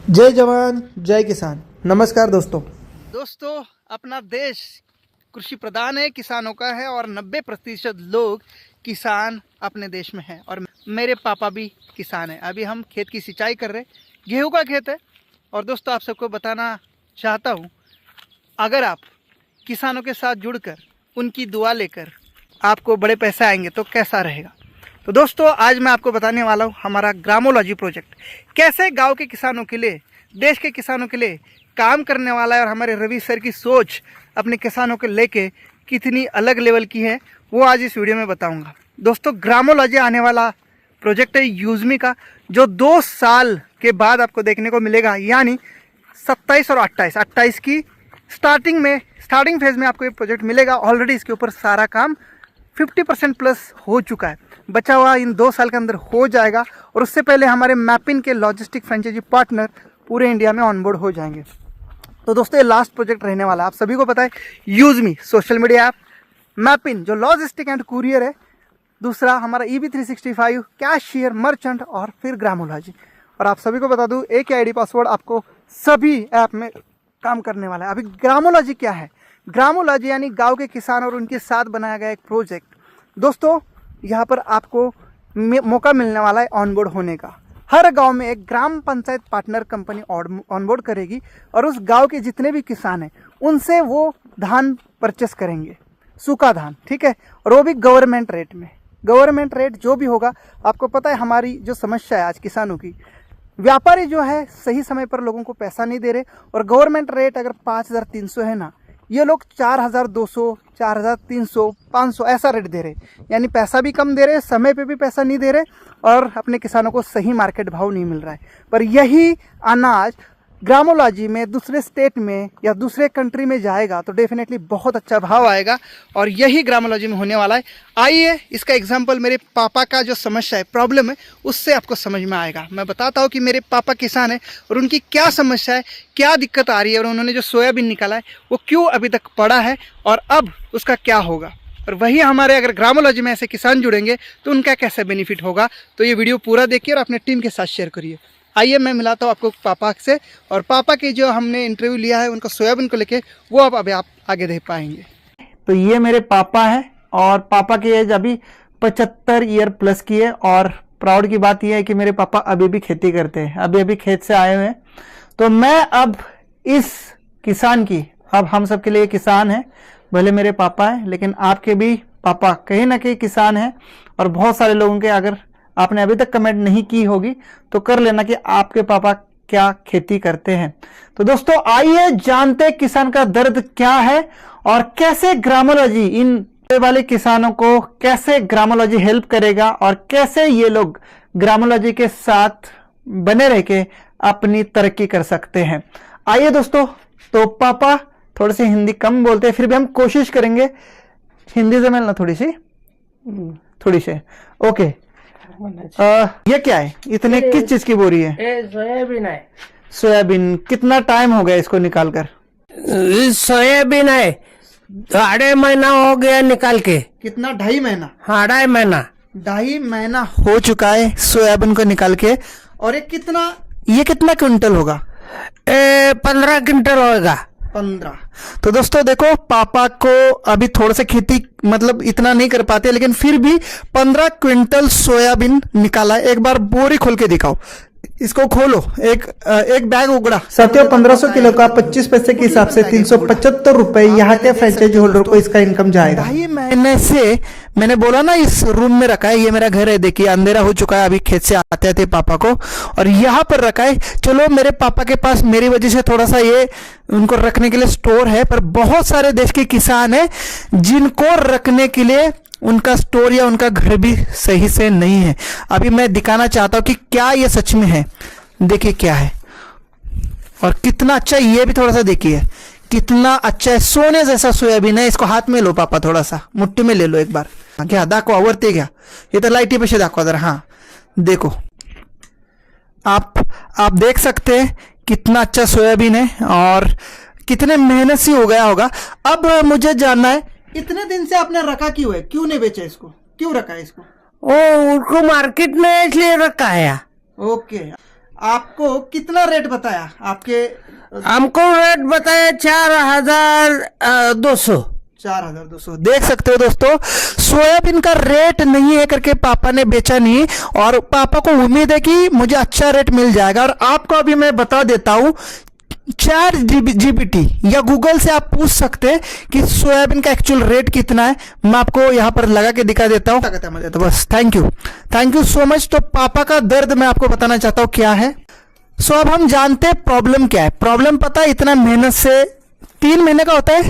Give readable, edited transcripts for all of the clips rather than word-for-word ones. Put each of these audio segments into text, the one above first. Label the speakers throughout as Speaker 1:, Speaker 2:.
Speaker 1: जय जवान जय किसान। नमस्कार दोस्तों, अपना देश कृषि प्रधान है, किसानों का है और 90% लोग किसान अपने देश में हैं और मेरे पापा भी किसान हैं। अभी हम खेत की सिंचाई कर रहे हैं, गेहूं का खेत है। और दोस्तों, आप सबको बताना चाहता हूं, अगर आप किसानों के साथ जुड़कर उनकी दुआ लेकर आपको बड़े पैसे आएंगे तो कैसा रहेगा। तो दोस्तों, आज मैं आपको बताने वाला हूँ हमारा ग्रामोलॉजी प्रोजेक्ट कैसे गांव के किसानों के लिए, देश के किसानों के लिए काम करने वाला है और हमारे रवि सर की सोच अपने किसानों को लेके कितनी अलग लेवल की है, वो आज इस वीडियो में बताऊंगा। दोस्तों, ग्रामोलॉजी आने वाला प्रोजेक्ट है यूजमी का, जो 2 साल के बाद आपको देखने को मिलेगा, यानी 27 और 28 की स्टार्टिंग फेज में आपको ये प्रोजेक्ट मिलेगा। ऑलरेडी इसके ऊपर सारा काम 50% प्लस हो चुका है, बचा हुआ इन 2 साल के अंदर हो जाएगा। और उससे पहले हमारे मैपिन के लॉजिस्टिक फ्रेंचाइजी पार्टनर पूरे इंडिया में ऑनबोर्ड हो जाएंगे। तो दोस्तों, ये लास्ट प्रोजेक्ट रहने वाला है। आप सभी को पता है, यूजमी सोशल मीडिया ऐप, मैपिन जो लॉजिस्टिक एंड कुरियर है, दूसरा हमारा EB365 कैशियर, मर्चेंट और फिर ग्रामोलॉजी। और आप सभी को बता दूं, एक ही ID पासवर्ड आपको सभी ऐप में काम करने वाला है। अभी ग्रामोलॉजी क्या है? ग्रामोलॉजी यानी गांव के किसान और उनके साथ बनाया गया एक प्रोजेक्ट। दोस्तों, यहाँ पर आपको मौका मिलने वाला है ऑनबोर्ड होने का। हर गांव में एक ग्राम पंचायत पार्टनर कंपनी ऑनबोर्ड करेगी और उस गांव के जितने भी किसान हैं उनसे वो धान परचेस करेंगे, सूखा धान, ठीक है, और वो भी गवर्नमेंट रेट में। गवर्नमेंट रेट जो भी होगा, आपको पता है हमारी जो समस्या है आज किसानों की, व्यापारी जो है सही समय पर लोगों को पैसा नहीं दे रहे। और गवर्नमेंट रेट अगर 5300 है ना, ये लोग 4200, 4300, 500 ऐसा रेट दे रहे, यानी पैसा भी कम दे रहे, समय पे भी पैसा नहीं दे रहे और अपने किसानों को सही मार्केट भाव नहीं मिल रहा है। पर यही अनाज ग्रामोलॉजी में दूसरे स्टेट में या दूसरे कंट्री में जाएगा तो डेफिनेटली बहुत अच्छा भाव आएगा और यही ग्रामोलॉजी में होने वाला है। आइए, इसका एग्जांपल मेरे पापा का जो समस्या है, प्रॉब्लम है, उससे आपको समझ में आएगा। मैं बताता हूँ कि मेरे पापा किसान है और उनकी क्या समस्या है, क्या दिक्कत आ रही है और उन्होंने जो सोयाबीन निकाला है वो क्यों अभी तक पड़ा है और अब उसका क्या होगा। और वही हमारे अगर ग्रामोलॉजी में ऐसे किसान जुड़ेंगे तो उनका कैसे बेनिफिट होगा। तो ये वीडियो पूरा देखिए और अपने टीम के साथ शेयर करिए। आइए, मैं मिलाता हूँ आपको पापा से, और पापा के जो हमने इंटरव्यू लिया है उनका सोयाबीन को लेके, वो अब अभी आप आगे देख पाएंगे। तो ये मेरे पापा है और पापा की एज अभी 75 ईयर प्लस की है। और प्राउड की बात यह है कि मेरे पापा अभी भी खेती करते हैं, अभी खेत से आए हुए हैं। तो मैं अब इस किसान की, अब हम सबके लिए किसान है, भले मेरे पापा है लेकिन आपके भी पापा कहीं ना कहीं किसान है। और बहुत सारे लोगों के, अगर आपने अभी तक कमेंट नहीं की होगी तो कर लेना कि आपके पापा क्या खेती करते हैं। तो दोस्तों, आइए जानते किसान का दर्द क्या है और कैसे ग्रामोलॉजी इन वाले किसानों को, कैसे ग्रामोलॉजी हेल्प करेगा और कैसे ये लोग ग्रामोलॉजी के साथ बने रह के अपनी तरक्की कर सकते हैं। आइए दोस्तों, तो पापा थोड़ी सी हिंदी कम बोलते हैं, फिर भी हम कोशिश करेंगे हिंदी से मिलना थोड़ी सी। ओके, ये क्या है? इतने किस चीज की बोरी है?
Speaker 2: सोयाबीन है।
Speaker 1: सोयाबीन। कितना टाइम हो गया इसको निकाल कर?
Speaker 2: सोयाबीन है, 2.5 महीना हो गया निकाल के।
Speaker 1: कितना? 2.5 महीना?
Speaker 2: हाँ, 2.5 महीना।
Speaker 1: 2.5 महीना हो चुका है सोयाबीन को निकाल के। और ये कितना क्विंटल होगा?
Speaker 2: 15 क्विंटल होगा।
Speaker 1: 15। तो दोस्तों देखो, पापा को अभी थोड़ा सा खेती मतलब इतना नहीं कर पाते, लेकिन फिर भी 15 क्विंटल सोयाबीन निकाला। एक बार बोरी खोल के दिखाओ, इसको खोलो। एक बैग उगड़ा साथियों 1500 किलो का 25 पैसे के हिसाब से 375 रुपए यहाँ के फ्रेंचाइजी होल्डर को इसका इनकम जाएगा। 2.5 महीने से मैंने बोला ना, इस रूम में रखा है। ये मेरा घर है, देखिए अंधेरा हो चुका है, अभी खेत से आते थे पापा को, और यहाँ पर रखा है। चलो, मेरे पापा के पास मेरी वजह से थोड़ा सा ये उनको रखने के लिए स्टोर है, पर बहुत सारे देश के किसान है जिनको रखने के लिए उनका स्टोर या उनका घर भी सही से नहीं है। अभी मैं दिखाना चाहता हूं कि क्या ये सच में है। देखिए क्या है और कितना अच्छा। ये भी थोड़ा सा देखिए कितना अच्छा है, सोने जैसा सोयाबीन है। इसको हाथ में लो पापा, थोड़ा सा मुट्ठी में ले लो एक बार। क्या दाखवा आवडते क्या? ये तो लाइटी पे दाखवा जरा। हाँ देखो, आप देख सकते हैं कितना अच्छा सोयाबीन है और कितने मेहनत से हो गया होगा। अब मुझे जानना है, इतने दिन से आपने रखा क्यों है? क्यों नहीं बेचा इसको? क्यों रखा है इसको?
Speaker 2: ओ, उनको मार्केट में इसलिए रखा है।
Speaker 1: ओके, आपको कितना रेट बताया आपके?
Speaker 2: हमको रेट बताया 4,200।
Speaker 1: 4,200। देख सकते हो दोस्तों, सोयाबीन का रेट नहीं है करके पापा ने बेचा नहीं, और पापा को उम्मीद है कि मुझे अच्छा रेट मिल जाएगा। और आपको अभी मैं बता देता हूं, ChatGPT या गूगल से आप पूछ सकते हैं कि सोयाबीन का एक्चुअल रेट कितना है। मैं आपको यहाँ पर लगा के दिखा देता हूँ। मुझे तो बस थैंक यू सो मच। तो पापा का दर्द मैं आपको बताना चाहता हूँ क्या है। सो अब हम जानते हैं प्रॉब्लम क्या है। प्रॉब्लम पता है, इतना मेहनत से 3 महीने का होता है,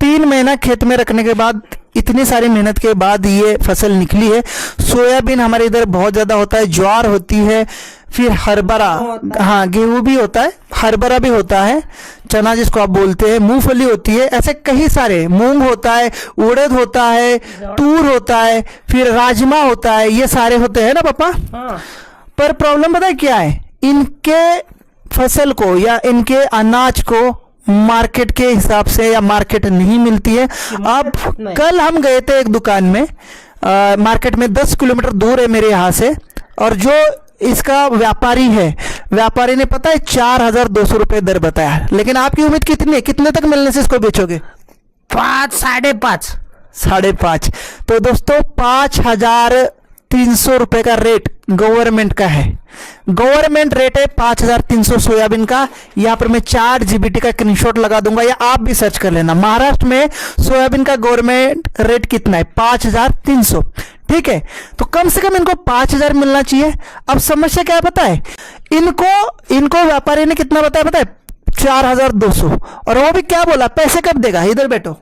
Speaker 1: 3 महीना खेत में रखने के बाद, इतनी सारी मेहनत के बाद ये फसल निकली है। सोयाबीन हमारे इधर बहुत ज्यादा होता है, ज्वार होती है, फिर हरभरा, हाँ गेहूं भी होता है, हरभरा भी होता है, चना जिसको आप बोलते हैं, मूंगफली होती है, ऐसे कई सारे, मूंग होता है, उड़द होता है, तूर होता है, फिर राजमा होता है, ये सारे होते हैं ना पापा। पर प्रॉब्लम पता है क्या है, इनके फसल को या इनके अनाज को मार्केट के हिसाब से या मार्केट नहीं मिलती है। अब कल हम गए थे एक दुकान में, मार्केट में 10 किलोमीटर दूर है मेरे यहाँ से, और जो इसका व्यापारी है, व्यापारी ने पता है 4,200 रुपये दर बताया। लेकिन आपकी उम्मीद कितनी है, कितने तक मिलने से इसको बेचोगे?
Speaker 2: 5, 5.5।
Speaker 1: 5.5। तो दोस्तों 5,300 रुपए का रेट गवर्नमेंट का है। गवर्नमेंट रेट है 5,300 सोयाबीन का। यहाँ पर मैं ChatGPT का स्क्रीनशॉट लगा दूंगा, या आप भी सर्च कर लेना। महाराष्ट्र में सोयाबीन का गवर्नमेंट रेट कितना है? 5,300। ठीक है, तो कम से कम इनको 5,000 मिलना चाहिए। अब समस्या क्या है पता है, इनको व्यापारी ने कितना बताया पता है? 4,200। और वो भी क्या बोला, पैसे कब देगा? इधर बैठो।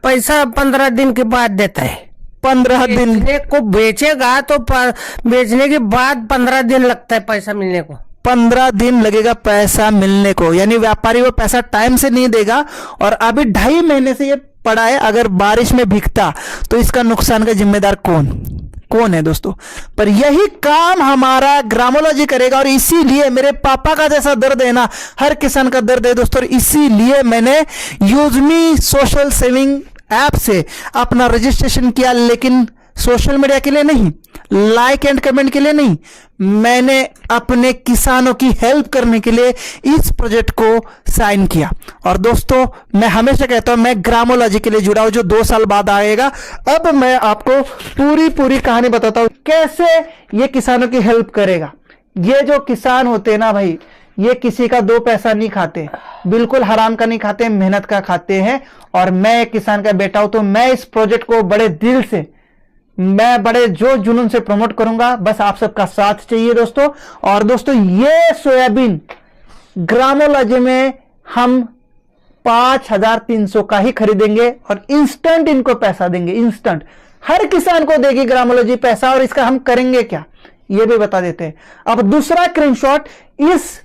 Speaker 2: पैसा 15 दिन के बाद देता है।
Speaker 1: 15 दिन
Speaker 2: को बेचेगा तो बेचने के बाद 15 दिन लगता है पैसा मिलने को।
Speaker 1: 15 दिन लगेगा पैसा मिलने को, यानी व्यापारी वो पैसा टाइम से नहीं देगा। और अभी 2.5 महीने से ये पड़ा है। अगर बारिश में भीगता तो इसका नुकसान का जिम्मेदार कौन है दोस्तों? पर यही काम हमारा ग्रामोलॉजी करेगा। और इसीलिए मेरे पापा का जैसा दर्द है ना, हर किसान का दर्द है दोस्तों। इसीलिए मैंने यूजमी सोशल सेविंग ऐप से अपना रजिस्ट्रेशन किया, लेकिन सोशल मीडिया के लिए नहीं, लाइक एंड कमेंट के लिए नहीं, मैंने अपने किसानों की हेल्प करने के लिए इस प्रोजेक्ट को साइन किया। और दोस्तों मैं हमेशा कहता हूं, मैं ग्रामोलॉजी के लिए जुड़ा हूं, जो 2 साल बाद आएगा। अब मैं आपको पूरी कहानी बताता हूं कैसे ये किसानों की हेल्प करेगा। ये जो किसान होते हैं ना भाई, ये किसी का 2 पैसा नहीं खाते, बिल्कुल हराम का नहीं खाते, मेहनत का खाते हैं। और मैं एक किसान का बेटा हूं, तो मैं इस प्रोजेक्ट को बड़े दिल से, मैं बड़े जो जुनून से प्रमोट करूंगा। बस आप सबका साथ चाहिए दोस्तों। और दोस्तों ये सोयाबीन ग्रामोलॉजी में हम 5,300 का ही खरीदेंगे और इंस्टेंट इनको पैसा देंगे। इंस्टेंट हर किसान को देगी ग्रामोलॉजी पैसा। और इसका हम करेंगे क्या, ये भी बता देते हैं। अब दूसरा स्क्रीनशॉट, इस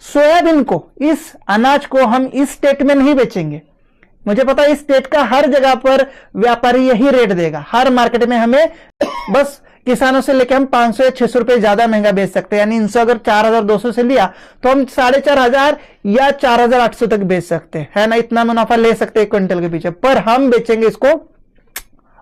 Speaker 1: सोयाबीन को, इस अनाज को हम इस स्टेट में नहीं बेचेंगे। मुझे पता है इस स्टेट का हर जगह पर व्यापारी यही रेट देगा। हर मार्केट में हमें बस किसानों से लेकर हम 500 या 600 रुपए ज्यादा महंगा बेच सकते हैं। यानी इनसे अगर 4,200 से लिया तो हम 4,500 या 4,800 तक बेच सकते हैं, है ना। इतना मुनाफा ले सकते हैं 1 क्विंटल के पीछे। पर हम बेचेंगे इसको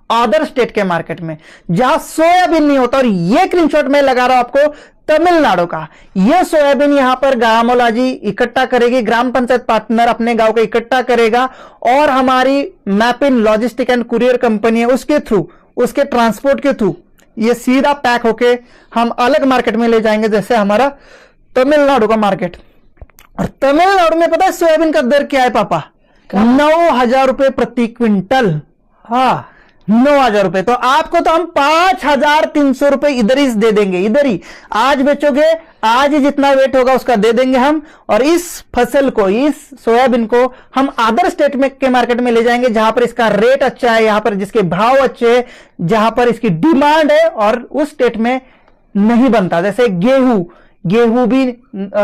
Speaker 1: अदर स्टेट के मार्केट में जहां सोयाबीन नहीं होता। और ये स्क्रीनशॉट मैं लगा रहा हूं आपको तमिलनाडु का। यह सोयाबीन यहां पर ग्रामोलॉजी इकट्ठा करेगी, ग्राम पंचायत पार्टनर अपने गांव को इकट्ठा करेगा, और हमारी मैपिन लॉजिस्टिक एंड कुरियर कंपनी है, उसके थ्रू, उसके ट्रांसपोर्ट के थ्रू ये सीधा पैक होके हम अलग मार्केट में ले जाएंगे, जैसे हमारा तमिलनाडु का मार्केट। और तमिलनाडु में पता है सोयाबीन का दर क्या है पापा? 9,000 रुपए प्रति क्विंटल। हाँ 9,000 रुपए। तो आपको तो हम 5,300 रुपए इधर ही दे देंगे, इधर ही। आज बेचोगे, आज ही जितना वेट होगा उसका दे देंगे हम। और इस फसल को, इस सोयाबीन को हम अदर स्टेट में के मार्केट में ले जाएंगे, जहां पर इसका रेट अच्छा है, यहां पर जिसके भाव अच्छे हैं, जहां पर इसकी डिमांड है, और उस स्टेट में नहीं बनता। जैसे गेहूं भी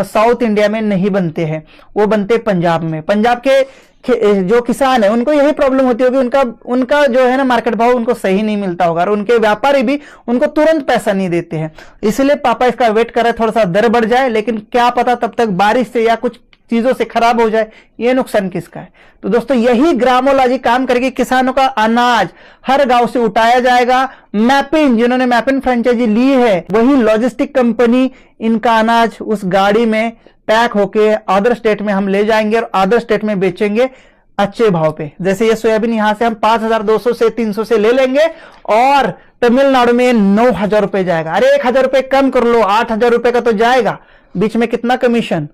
Speaker 1: साउथ इंडिया में नहीं बनते हैं, वो बनते पंजाब में। पंजाब के जो किसान है उनको यही प्रॉब्लम होती होगी, उनका जो है ना मार्केट भाव उनको सही नहीं मिलता होगा, और उनके व्यापारी भी उनको तुरंत पैसा नहीं देते हैं। इसलिए पापा इसका वेट कर रहे हैं थोड़ा सा दर बढ़ जाए, लेकिन क्या पता तब तक बारिश से या कुछ चीजों से खराब हो जाए, ये नुकसान किसका है? तो दोस्तों यही ग्रामोलॉजी काम करके किसानों का अनाज हर गांव से उठाया जाएगा। मैपिन, जिन्होंने मैपिन फ्रेंचाइजी ली है, वही लॉजिस्टिक कंपनी इनका अनाज उस गाड़ी में पैक होके अदर स्टेट में हम ले जाएंगे और अदर स्टेट में बेचेंगे अच्छे भाव पे। जैसे ये सोयाबीन यहां से हम 5,200 से 300 से ले लेंगे और तमिलनाडु में 9,000 रुपए जाएगा। अरे 1,000 रुपए कम कर लो, 8,000 रुपए का तो जाएगा। बीच में कितना कमीशन?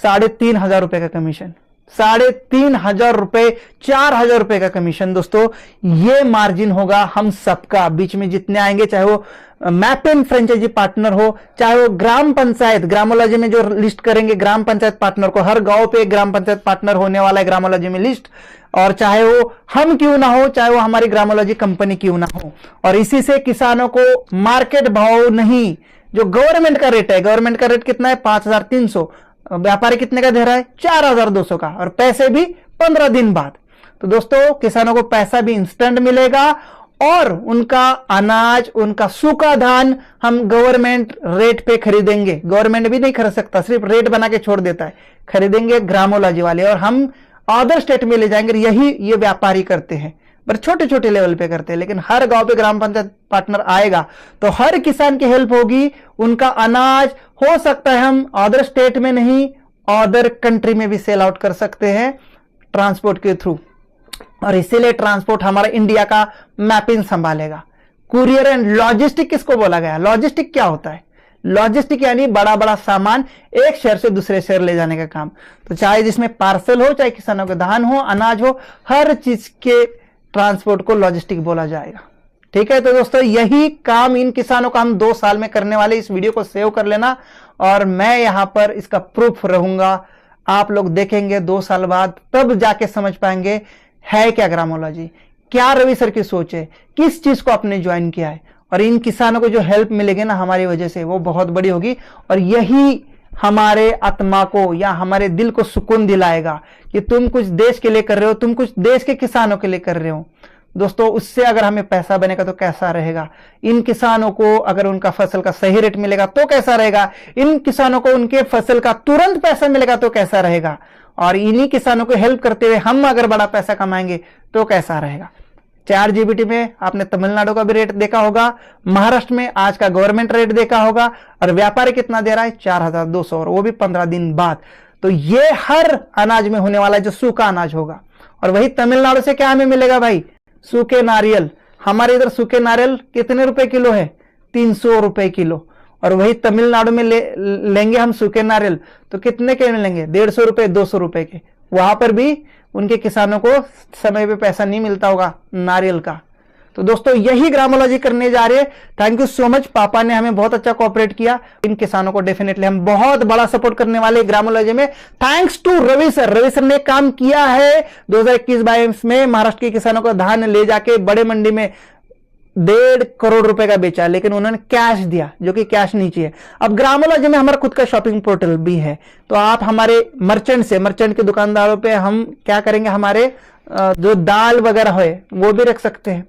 Speaker 1: 3,500 रुपए का कमीशन, 3,500 रुपए, 4,000 रुपए का कमीशन। दोस्तों ये मार्जिन होगा हम सबका, बीच में जितने आएंगे, चाहे वो मैपिन फ्रेंचाइजी पार्टनर हो, चाहे वो ग्राम पंचायत, ग्रामोलॉजी में जो लिस्ट करेंगे ग्राम पंचायत पार्टनर को, हर गांव पे ग्राम पंचायत पार्टनर होने वाला है ग्रामोलॉजी में लिस्ट, और चाहे वो हम क्यों ना हो, चाहे वो हमारी ग्रामोलॉजी कंपनी क्यों ना हो। और इसी से किसानों को मार्केट भाव नहीं, जो गवर्नमेंट का रेट है, गवर्नमेंट का रेट कितना है? 5,300, व्यापारी कितने का दे रहा है? 4,200 का, और पैसे भी 15 दिन बाद। तो दोस्तों किसानों को पैसा भी इंस्टेंट मिलेगा और उनका अनाज, उनका सूखा धान हम गवर्नमेंट रेट पे खरीदेंगे। गवर्नमेंट भी नहीं खरीद सकता, सिर्फ रेट बना के छोड़ देता है, खरीदेंगे ग्रामोलॉजी वाले और हम अदर स्टेट में ले जाएंगे। यही ये व्यापारी करते हैं, पर छोटे छोटे लेवल पे करते हैं। लेकिन हर गांव पे ग्राम पंचायत पार्टनर आएगा तो हर किसान की हेल्प होगी, उनका अनाज हो सकता है हम अदर स्टेट में नहीं, अदर कंट्री में भी सेल आउट कर सकते हैं ट्रांसपोर्ट के थ्रू। और इसीलिए ट्रांसपोर्ट हमारा इंडिया का मैपिंग संभालेगा। कुरियर एंड लॉजिस्टिक किसको बोला गया? लॉजिस्टिक क्या होता है? लॉजिस्टिक यानी बड़ा बड़ा सामान एक शहर से दूसरे शहर ले जाने का काम। तो चाहे जिसमें पार्सल हो, चाहे किसानों के धान हो, अनाज हो, हर चीज के ट्रांसपोर्ट को लॉजिस्टिक बोला जाएगा। ठीक है, तो दोस्तों यही काम इन किसानों का हम 2 साल में करने वाले। इस वीडियो को सेव कर लेना और मैं यहां पर इसका प्रूफ रहूंगा। आप लोग देखेंगे 2 साल बाद, तब जाके समझ पाएंगे है क्या ग्रामोलॉजी, क्या रवि सर की सोच है, किस चीज को आपने ज्वाइन किया है। और इन किसानों को जो हेल्प मिलेगी ना हमारी वजह से, वो बहुत बड़ी होगी। और यही हमारे आत्मा को या हमारे दिल को सुकून दिलाएगा कि तुम कुछ देश के लिए कर रहे हो, तुम कुछ देश के किसानों के लिए कर रहे हो। दोस्तों उससे अगर हमें पैसा बनेगा तो कैसा रहेगा? इन किसानों को अगर उनका फसल का सही रेट मिलेगा तो कैसा रहेगा? इन किसानों को उनके फसल का तुरंत पैसा मिलेगा तो कैसा रहेगा? और इन्हीं किसानों को हेल्प करते हुए हम अगर बड़ा पैसा कमाएंगे तो कैसा रहेगा? 4 GBT में आपने तमिलनाडु का भी रेट देखा होगा, महाराष्ट्र में आज का गवर्नमेंट रेट देखा होगा, और व्यापारी कितना दे रहा है? 4,200, और वो भी 15 दिन बाद। तो ये हर अनाज में होने वाला है जो सूखा अनाज होगा। और वही तमिलनाडु से क्या हमें मिलेगा भाई? सूखे नारियल। हमारे इधर सूखे नारियल कितने रुपए किलो है? 300 रुपए किलो। और वही तमिलनाडु में लेंगे हम सूखे नारियल तो कितने के मिलेंगे? 150 रुपए, 200 रुपए के। वहां पर भी उनके किसानों को समय पे पैसा नहीं मिलता होगा नारियल का। तो दोस्तों यही ग्रामोलॉजी करने जा रहे हैं। थैंक यू सो मच, पापा ने हमें बहुत अच्छा कोऑपरेट किया। इन किसानों को डेफिनेटली हम बहुत बड़ा सपोर्ट करने वाले ग्रामोलॉजी में। Thanks to Ravi sir. Ravi sir ने काम किया है 2021-22 में महाराष्ट्र के किसानों का धान ले जाके बड़े मंडी में 1.5 करोड़ रुपए का बेचा, लेकिन उन्होंने कैश दिया, जो कि कैश नहीं चाहिए। अब ग्रामोलॉजी में हमारा खुद का शॉपिंग पोर्टल भी है, तो आप हमारे मर्चेंट के दुकानदारों पे हम क्या करेंगे, हमारे जो दाल वगैरह है वो भी रख सकते हैं,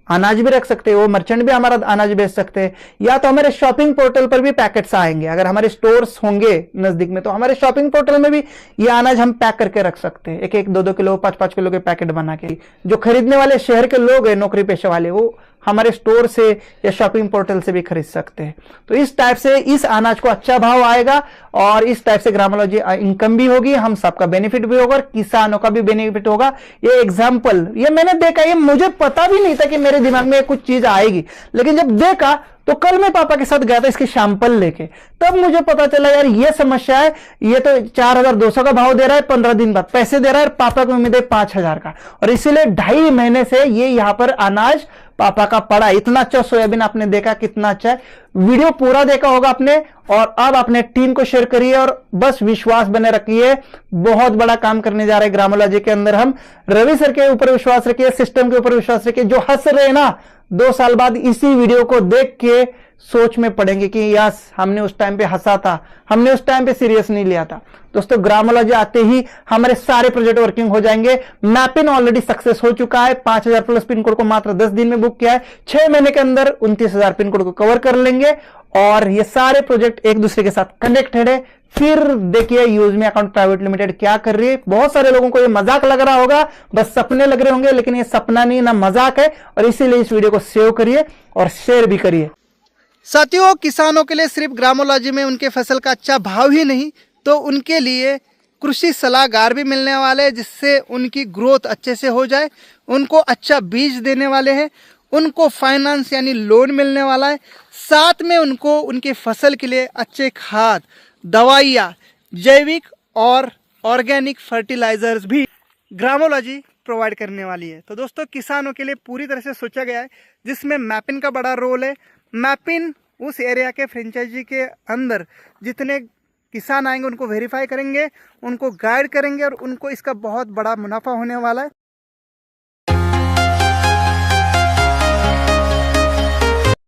Speaker 1: अनाज भी रख सकते हैं, वो मर्चेंट भी हमारा अनाज बेच सकते हैं। या तो हमारे शॉपिंग पोर्टल पर भी पैकेट्स आएंगे। अगर हमारे स्टोर्स होंगे नजदीक में तो हमारे शॉपिंग पोर्टल में भी ये अनाज हम पैक करके रख सकते हैं, 1-1, 2-2 किलो, 5-5 किलो के पैकेट बना के। जो खरीदने वाले शहर के लोग हैं, नौकरी पेशे वाले, वो हमारे स्टोर से या शॉपिंग पोर्टल से भी खरीद सकते हैं। तो इस टाइप से इस अनाज को अच्छा भाव आएगा और इस टाइप से ग्रामोलॉजी इनकम भी होगी, हम सबका बेनिफिट भी होगा और किसानों का भी बेनिफिट होगा। ये एग्जाम्पल, ये मैंने देखा, ये मुझे पता भी नहीं था कि मेरे दिमाग में कुछ चीज आएगी, लेकिन जब देखा तो कल मैं पापा के साथ गया था इसके सैंपल लेके, तब मुझे पता चला यार ये समस्या है। ये तो 4,200 का भाव दे रहा है, 15 दिन बाद पैसे दे रहा है, पापा को उम्मीद है 5,000 का, और इसीलिए 2.5 महीने से ये यहां पर अनाज पापा का पड़ा। इतना अच्छा सोयाबीन आपने देखा, कितना अच्छा है। वीडियो पूरा देखा होगा आपने, और अब अपने टीम को शेयर करिए और बस विश्वास बने रखिए। बहुत बड़ा काम करने जा रहे हैं ग्रामोलॉजी के अंदर हम। रवि सर के ऊपर विश्वास रखिए, सिस्टम के ऊपर विश्वास रखिए। जो हंस रहे हैं ना 2 साल बाद इसी वीडियो को देख के सोच में पड़ेंगे कि यस, हमने उस टाइम पे हंसा था, हमने उस टाइम पे सीरियस नहीं लिया था। दोस्तों ग्रामोलॉजी आते ही हमारे सारे प्रोजेक्ट वर्किंग हो जाएंगे। मैपिन ऑलरेडी सक्सेस हो चुका है, 5000 प्लस पिन कोड को मात्र 10 दिन में बुक किया है। 6 महीने के अंदर 29,000 पिन कोड को कवर कर लेंगे और ये सारे प्रोजेक्ट एक दूसरे के साथ कनेक्टेड है। फिर देखिए यूजमी अकाउंट प्राइवेट लिमिटेड क्या कर रही है। बहुत सारे लोगों को ये मजाक लग रहा होगा, बस सपने लग रहे होंगे, लेकिन ये सपना नहीं ना मजाक है, और इसीलिए इस वीडियो को सेव करिए और शेयर भी करिए। साथियों किसानों के लिए सिर्फ ग्रामोलॉजी में उनके फसल का अच्छा भाव ही नहीं, तो उनके लिए कृषि सलाहकार भी मिलने वाले हैं, जिससे उनकी ग्रोथ अच्छे से हो जाए। उनको अच्छा बीज देने वाले हैं, उनको फाइनेंस यानी लोन मिलने वाला है, साथ में उनको उनके फसल के लिए अच्छे खाद, दवाइयाँ, जैविक और ऑर्गेनिक फर्टिलाइजर्स भी ग्रामोलॉजी प्रोवाइड करने वाली है। तो दोस्तों किसानों के लिए पूरी तरह से सोचा गया है, जिसमें मैपिन का बड़ा रोल है। मैपिन उस एरिया के फ्रेंचाइजी के अंदर जितने किसान आएंगे उनको वेरीफाई करेंगे, उनको गाइड करेंगे और उनको इसका बहुत बड़ा मुनाफा होने वाला है।